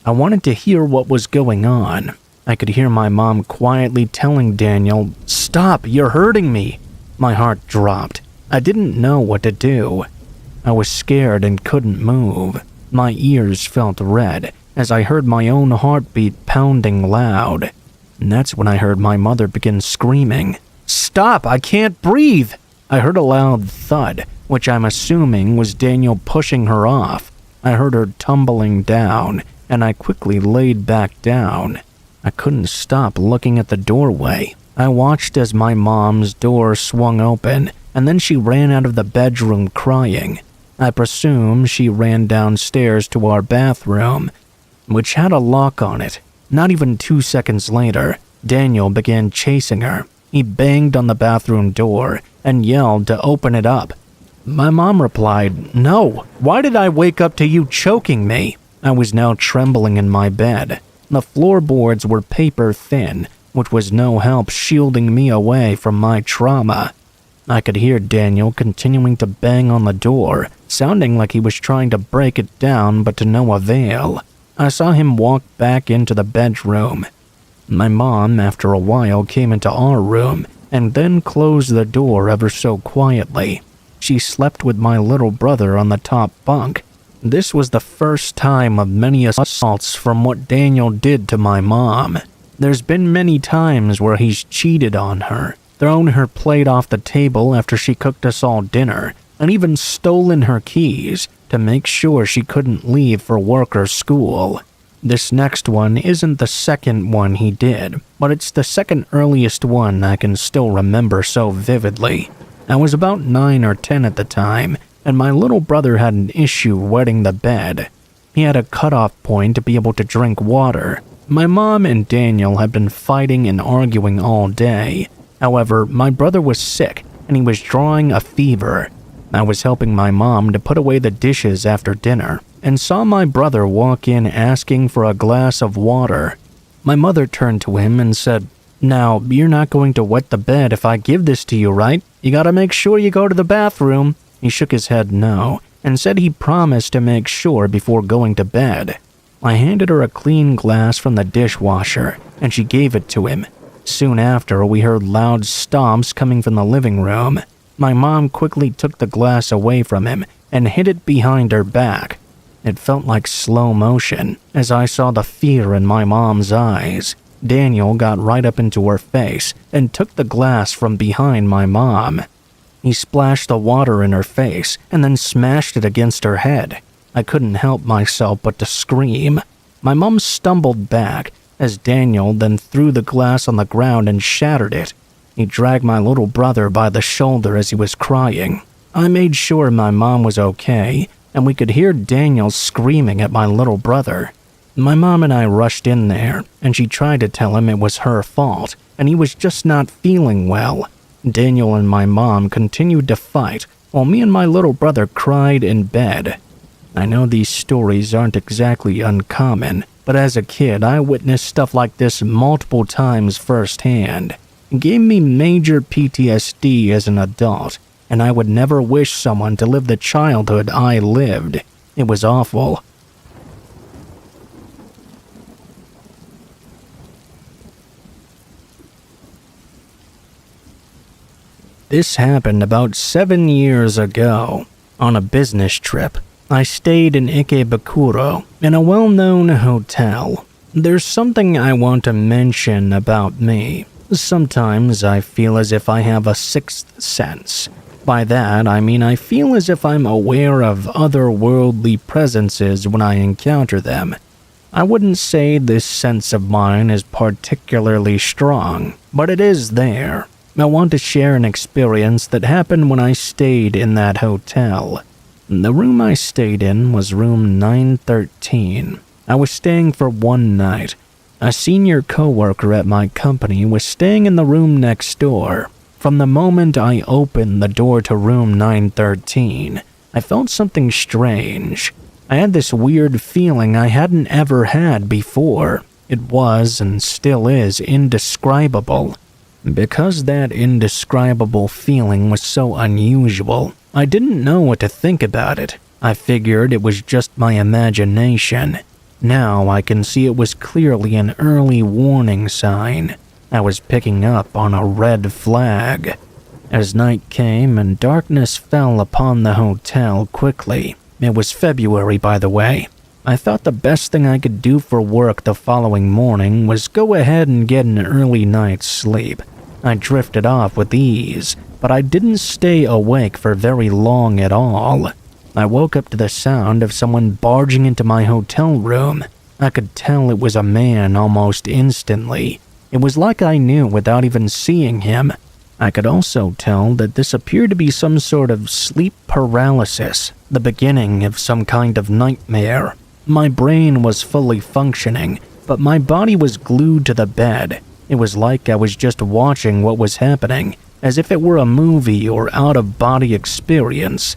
I wanted to hear what was going on. I could hear my mom quietly telling Daniel, "Stop, you're hurting me." My heart dropped. I didn't know what to do. I was scared and couldn't move. My ears felt red as I heard my own heartbeat pounding loud. And that's when I heard my mother begin screaming, "Stop, I can't breathe!" I heard a loud thud, which I'm assuming was Daniel pushing her off. I heard her tumbling down, and I quickly laid back down. I couldn't stop looking at the doorway. I watched as my mom's door swung open, and then she ran out of the bedroom crying. I presume she ran downstairs to our bathroom, which had a lock on it. Not even 2 seconds later, Daniel began chasing her. He banged on the bathroom door and yelled to open it up. My mom replied, "No, why did I wake up to you choking me?" I was now trembling in my bed. The floorboards were paper thin, which was no help shielding me away from my trauma. I could hear Daniel continuing to bang on the door, sounding like he was trying to break it down, but to no avail. I saw him walk back into the bedroom. My mom, after a while, came into our room and then closed the door ever so quietly. She slept with my little brother on the top bunk. This was the first time of many assaults from what Daniel did to my mom. There's been many times where he's cheated on her, thrown her plate off the table after she cooked us all dinner, and even stolen her keys to make sure she couldn't leave for work or school. This next one isn't the second one he did, but it's the second earliest one I can still remember so vividly. I was about 9 or 10 at the time, and my little brother had an issue wetting the bed. He had a cutoff point to be able to drink water. My mom and Daniel had been fighting and arguing all day. However, my brother was sick, and he was drawing a fever. I was helping my mom to put away the dishes after dinner, and saw my brother walk in asking for a glass of water. My mother turned to him and said, "Now, you're not going to wet the bed if I give this to you, right? You gotta make sure you go to the bathroom." He shook his head no, and said he promised to make sure before going to bed. I handed her a clean glass from the dishwasher, and she gave it to him. Soon after, we heard loud stomps coming from the living room. My mom quickly took the glass away from him and hid it behind her back. It felt like slow motion as I saw the fear in my mom's eyes. Daniel got right up into her face and took the glass from behind my mom. He splashed the water in her face and then smashed it against her head. I couldn't help myself but to scream. My mom stumbled back as Daniel then threw the glass on the ground and shattered it. He dragged my little brother by the shoulder as he was crying. I made sure my mom was okay, and we could hear Daniel screaming at my little brother. My mom and I rushed in there, and she tried to tell him it was her fault, and he was just not feeling well. Daniel and my mom continued to fight, while me and my little brother cried in bed. I know these stories aren't exactly uncommon, but as a kid I witnessed stuff like this multiple times firsthand. It gave me major PTSD as an adult, and I would never wish someone to live the childhood I lived. It was awful. This happened about 7 years ago. On a business trip, I stayed in Ikebukuro, in a well-known hotel. There's something I want to mention about me. Sometimes I feel as if I have a sixth sense. By that, I mean I feel as if I'm aware of otherworldly presences when I encounter them. I wouldn't say this sense of mine is particularly strong, but it is there. I want to share an experience that happened when I stayed in that hotel. The room I stayed in was room 913. I was staying for one night. A senior coworker at my company was staying in the room next door. From the moment I opened the door to room 913, I felt something strange. I had this weird feeling I hadn't ever had before. It was, and still is, indescribable. Because that indescribable feeling was so unusual, I didn't know what to think about it. I figured it was just my imagination. Now I can see it was clearly an early warning sign. I was picking up on a red flag. As night came and darkness fell upon the hotel quickly, it was February, by the way, I thought the best thing I could do for work the following morning was go ahead and get an early night's sleep. I drifted off with ease, but I didn't stay awake for very long at all. I woke up to the sound of someone barging into my hotel room. I could tell it was a man almost instantly. It was like I knew without even seeing him. I could also tell that this appeared to be some sort of sleep paralysis, the beginning of some kind of nightmare. My brain was fully functioning, but my body was glued to the bed. It was like I was just watching what was happening, as if it were a movie or out-of-body experience.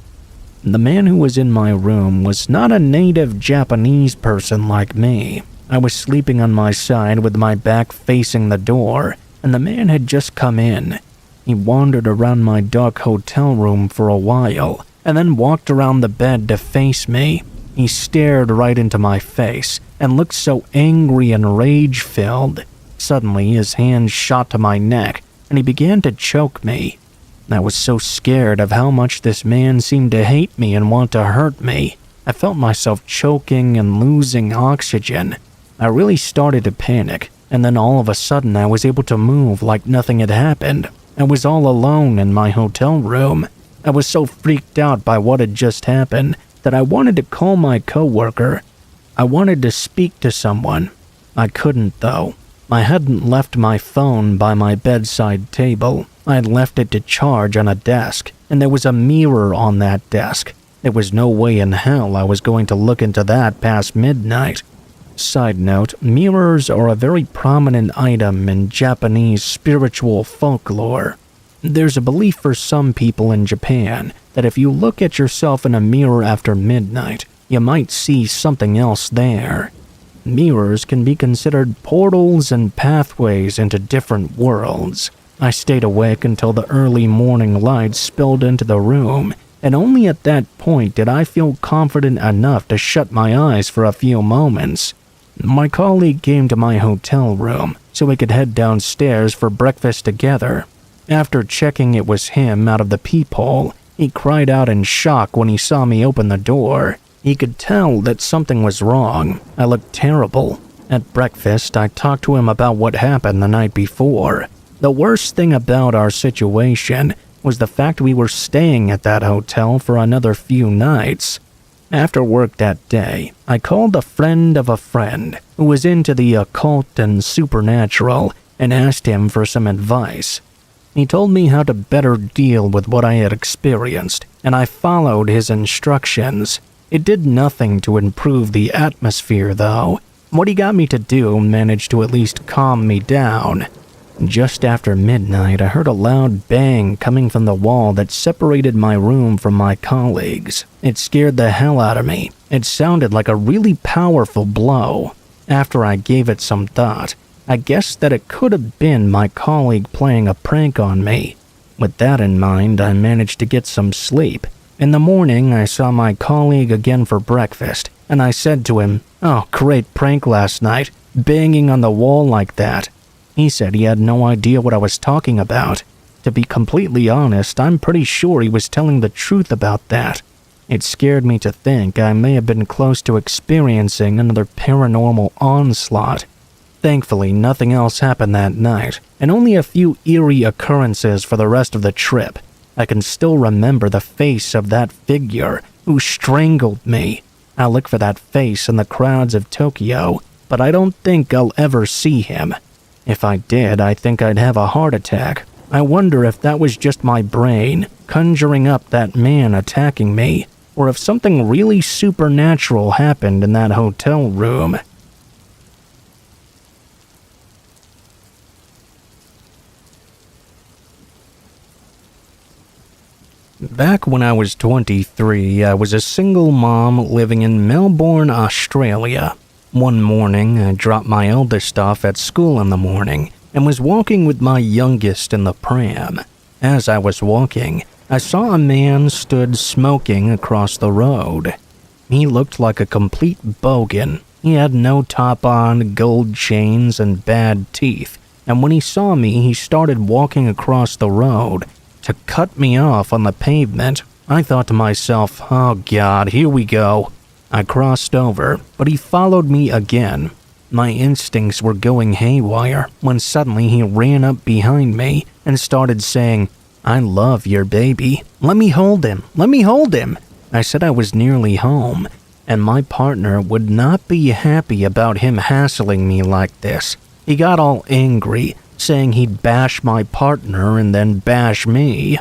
The man who was in my room was not a native Japanese person like me. I was sleeping on my side with my back facing the door, and the man had just come in. He wandered around my dark hotel room for a while, and then walked around the bed to face me. He stared right into my face, and looked so angry and rage-filled. Suddenly, his hand shot to my neck, and he began to choke me. I was so scared of how much this man seemed to hate me and want to hurt me. I felt myself choking and losing oxygen. I really started to panic, and then all of a sudden I was able to move like nothing had happened. I was all alone in my hotel room. I was so freaked out by what had just happened that I wanted to call my coworker. I wanted to speak to someone. I couldn't, though. I hadn't left my phone by my bedside table. I had left it to charge on a desk, and there was a mirror on that desk. There was no way in hell I was going to look into that past midnight. Side note, mirrors are a very prominent item in Japanese spiritual folklore. There's a belief for some people in Japan that if you look at yourself in a mirror after midnight, you might see something else there. Mirrors can be considered portals and pathways into different worlds. I stayed awake until the early morning light spilled into the room, and only at that point did I feel confident enough to shut my eyes for a few moments. My colleague came to my hotel room so we could head downstairs for breakfast together. After checking it was him out of the peephole, he cried out in shock when he saw me open the door. He could tell that something was wrong. I looked terrible. At breakfast, I talked to him about what happened the night before. The worst thing about our situation was the fact we were staying at that hotel for another few nights. After work that day, I called a friend of a friend who was into the occult and supernatural and asked him for some advice. He told me how to better deal with what I had experienced, and I followed his instructions. It did nothing to improve the atmosphere, though. What he got me to do managed to at least calm me down. Just after midnight, I heard a loud bang coming from the wall that separated my room from my colleagues. It scared the hell out of me. It sounded like a really powerful blow. After I gave it some thought, I guessed that it could have been my colleague playing a prank on me. With that in mind, I managed to get some sleep. In the morning, I saw my colleague again for breakfast, and I said to him, "Oh, great prank last night, banging on the wall like that." He said he had no idea what I was talking about. To be completely honest, I'm pretty sure he was telling the truth about that. It scared me to think I may have been close to experiencing another paranormal onslaught. Thankfully, nothing else happened that night, and only a few eerie occurrences for the rest of the trip. I can still remember the face of that figure who strangled me. I look for that face in the crowds of Tokyo, but I don't think I'll ever see him. If I did, I think I'd have a heart attack. I wonder if that was just my brain conjuring up that man attacking me, or if something really supernatural happened in that hotel room. Back when I was 23, I was a single mom living in Melbourne, Australia. One morning, I dropped my eldest off at school in the morning and was walking with my youngest in the pram. As I was walking, I saw a man stood smoking across the road. He looked like a complete bogan. He had no top on, gold chains, and bad teeth. And when he saw me, he started walking across the road to cut me off on the pavement. I thought to myself, oh God, here we go. I crossed over, but he followed me again. My instincts were going haywire when suddenly he ran up behind me and started saying, "I love your baby. Let me hold him. Let me hold him." I said I was nearly home, and my partner would not be happy about him hassling me like this. He got all angry, saying he'd bash my partner and then bash me.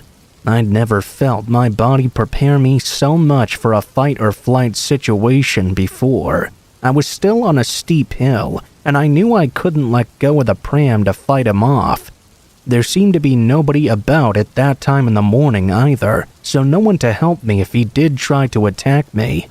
I'd never felt my body prepare me so much for a fight-or-flight situation before. I was still on a steep hill, and I knew I couldn't let go of the pram to fight him off. There seemed to be nobody about at that time in the morning either, so no one to help me if he did try to attack me.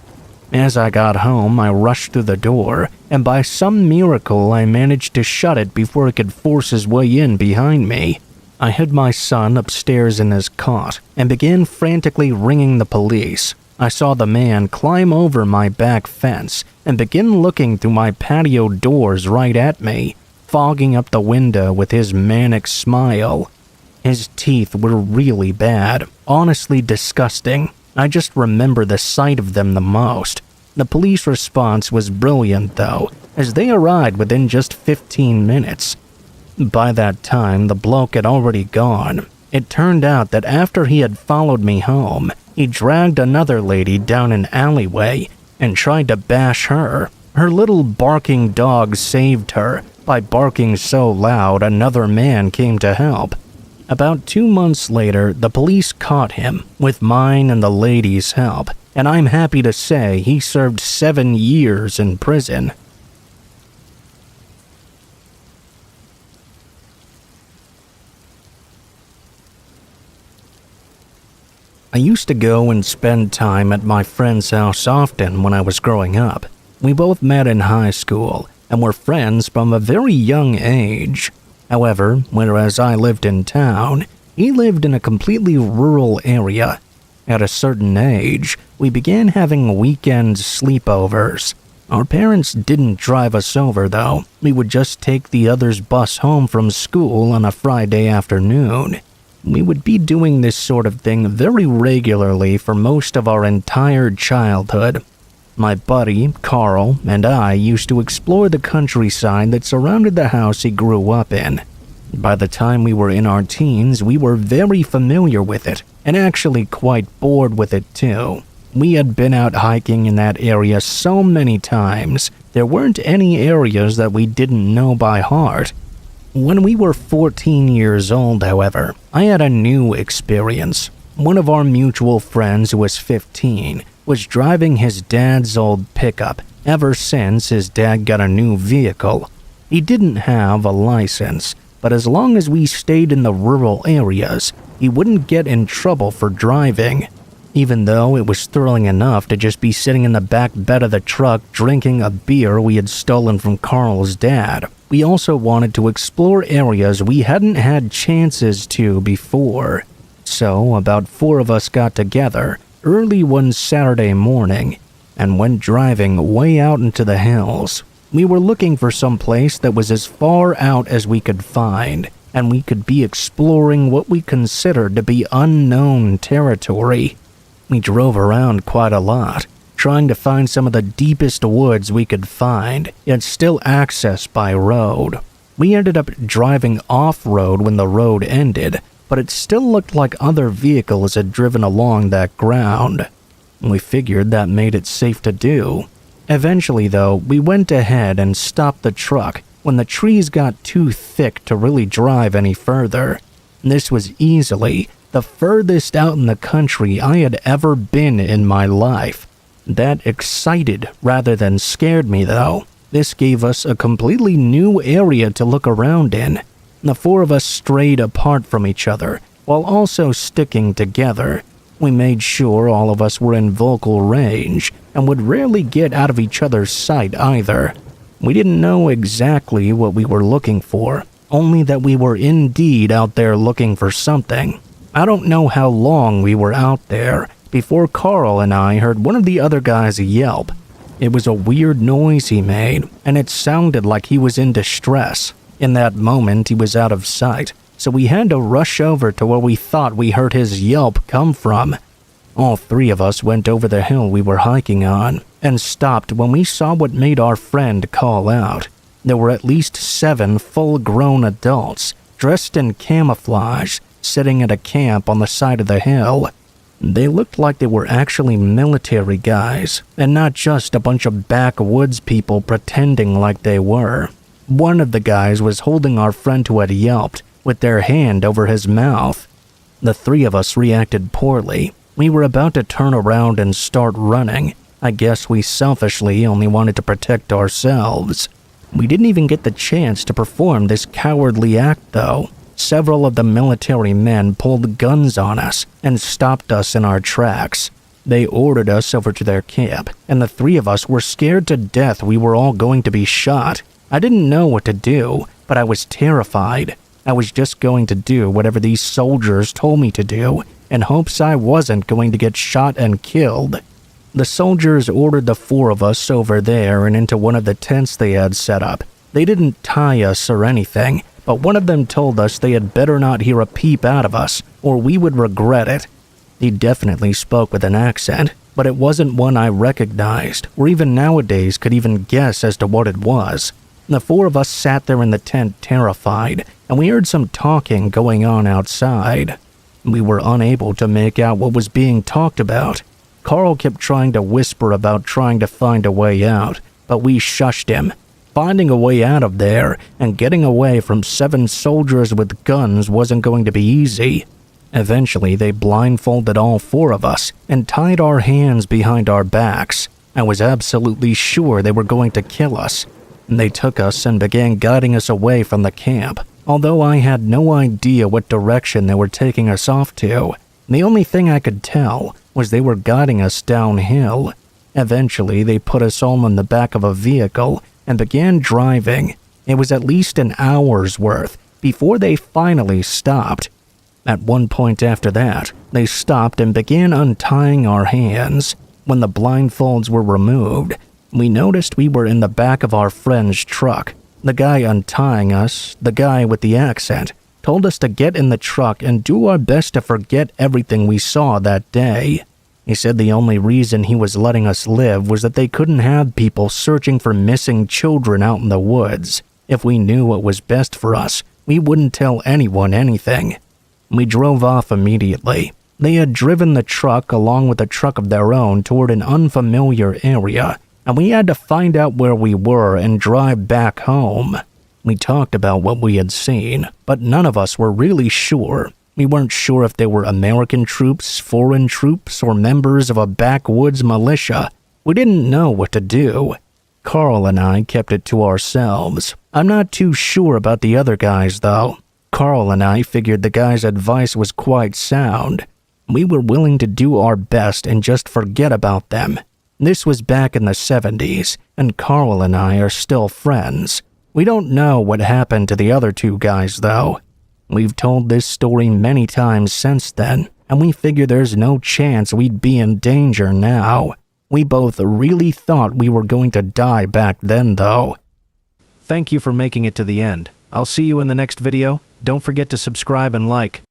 As I got home, I rushed through the door, and by some miracle I managed to shut it before he could force his way in behind me. I hid my son upstairs in his cot and began frantically ringing the police. I saw the man climb over my back fence and begin looking through my patio doors right at me, fogging up the window with his manic smile. His teeth were really bad, honestly disgusting. I just remember the sight of them the most. The police response was brilliant though, as they arrived within just 15 minutes. By that time, the bloke had already gone. It turned out that after he had followed me home, he dragged another lady down an alleyway and tried to bash her. Her little barking dog saved her by barking so loud another man came to help. About 2 months later, the police caught him with mine and the lady's help, and I'm happy to say he served 7 years in prison. I used to go and spend time at my friend's house often when I was growing up. We both met in high school and were friends from a very young age. However, whereas I lived in town, he lived in a completely rural area. At a certain age, we began having weekend sleepovers. Our parents didn't drive us over though. We would just take the other's bus home from school on a Friday afternoon. We would be doing this sort of thing very regularly for most of our entire childhood. My buddy, Carl, and I used to explore the countryside that surrounded the house he grew up in. By the time we were in our teens, we were very familiar with it, and actually quite bored with it too. We had been out hiking in that area so many times, there weren't any areas that we didn't know by heart. When we were 14 years old, however, I had a new experience. One of our mutual friends who was 15 was driving his dad's old pickup ever since his dad got a new vehicle. He didn't have a license, but as long as we stayed in the rural areas, he wouldn't get in trouble for driving. Even though it was thrilling enough to just be sitting in the back bed of the truck drinking a beer we had stolen from Carl's dad, we also wanted to explore areas we hadn't had chances to before. So, about 4 of us got together early one Saturday morning and went driving way out into the hills. We were looking for some place that was as far out as we could find, and we could be exploring what we considered to be unknown territory. We drove around quite a lot, trying to find some of the deepest woods we could find, yet still accessed by road. We ended up driving off-road when the road ended, but it still looked like other vehicles had driven along that ground. We figured that made it safe to do. Eventually, though, we went ahead and stopped the truck when the trees got too thick to really drive any further. This was easily the furthest out in the country I had ever been in my life. That excited rather than scared me, though. This gave us a completely new area to look around in. The four of us strayed apart from each other, while also sticking together. We made sure all of us were in vocal range, and would rarely get out of each other's sight either. We didn't know exactly what we were looking for, only that we were indeed out there looking for something. I don't know how long we were out there before Carl and I heard one of the other guys yelp. It was a weird noise he made, and it sounded like he was in distress. In that moment, he was out of sight, so we had to rush over to where we thought we heard his yelp come from. All three of us went over the hill we were hiking on, and stopped when we saw what made our friend call out. There were at least 7 full-grown adults, dressed in camouflage, sitting at a camp on the side of the hill. They looked like they were actually military guys, and not just a bunch of backwoods people pretending like they were. One of the guys was holding our friend who had yelped, with their hand over his mouth. The three of us reacted poorly. We were about to turn around and start running. I guess we selfishly only wanted to protect ourselves. We didn't even get the chance to perform this cowardly act, though. Several of the military men pulled guns on us and stopped us in our tracks. They ordered us over to their camp, and the three of us were scared to death we were all going to be shot. I didn't know what to do, but I was terrified. I was just going to do whatever these soldiers told me to do, in hopes I wasn't going to get shot and killed. The soldiers ordered the 4 of us over there and into one of the tents they had set up. They didn't tie us or anything, but one of them told us they had better not hear a peep out of us, or we would regret it. He definitely spoke with an accent, but it wasn't one I recognized, or even nowadays could even guess as to what it was. The 4 of us sat there in the tent terrified, and we heard some talking going on outside. We were unable to make out what was being talked about. Carl kept trying to whisper about trying to find a way out, but we shushed him. Finding a way out of there and getting away from 7 soldiers with guns wasn't going to be easy. Eventually, they blindfolded all 4 of us and tied our hands behind our backs. I was absolutely sure they were going to kill us. They took us and began guiding us away from the camp, although I had no idea what direction they were taking us off to. The only thing I could tell was they were guiding us downhill. Eventually, they put us all in the back of a vehicle and began driving. It was at least an hour's worth before they finally stopped. At one point after that, they stopped and began untying our hands. When the blindfolds were removed, we noticed we were in the back of our friend's truck. The guy untying us, the guy with the accent, told us to get in the truck and do our best to forget everything we saw that day. He said the only reason he was letting us live was that they couldn't have people searching for missing children out in the woods. If we knew what was best for us, we wouldn't tell anyone anything. We drove off immediately. They had driven the truck along with a truck of their own toward an unfamiliar area, and we had to find out where we were and drive back home. We talked about what we had seen, but none of us were really sure. We weren't sure if they were American troops, foreign troops, or members of a backwoods militia. We didn't know what to do. Carl and I kept it to ourselves. I'm not too sure about the other guys, though. Carl and I figured the guy's advice was quite sound. We were willing to do our best and just forget about them. This was back in the 70s, and Carl and I are still friends. We don't know what happened to the other 2 guys, though. We've told this story many times since then, and we figure there's no chance we'd be in danger now. We both really thought we were going to die back then, though. Thank you for making it to the end. I'll see you in the next video. Don't forget to subscribe and like.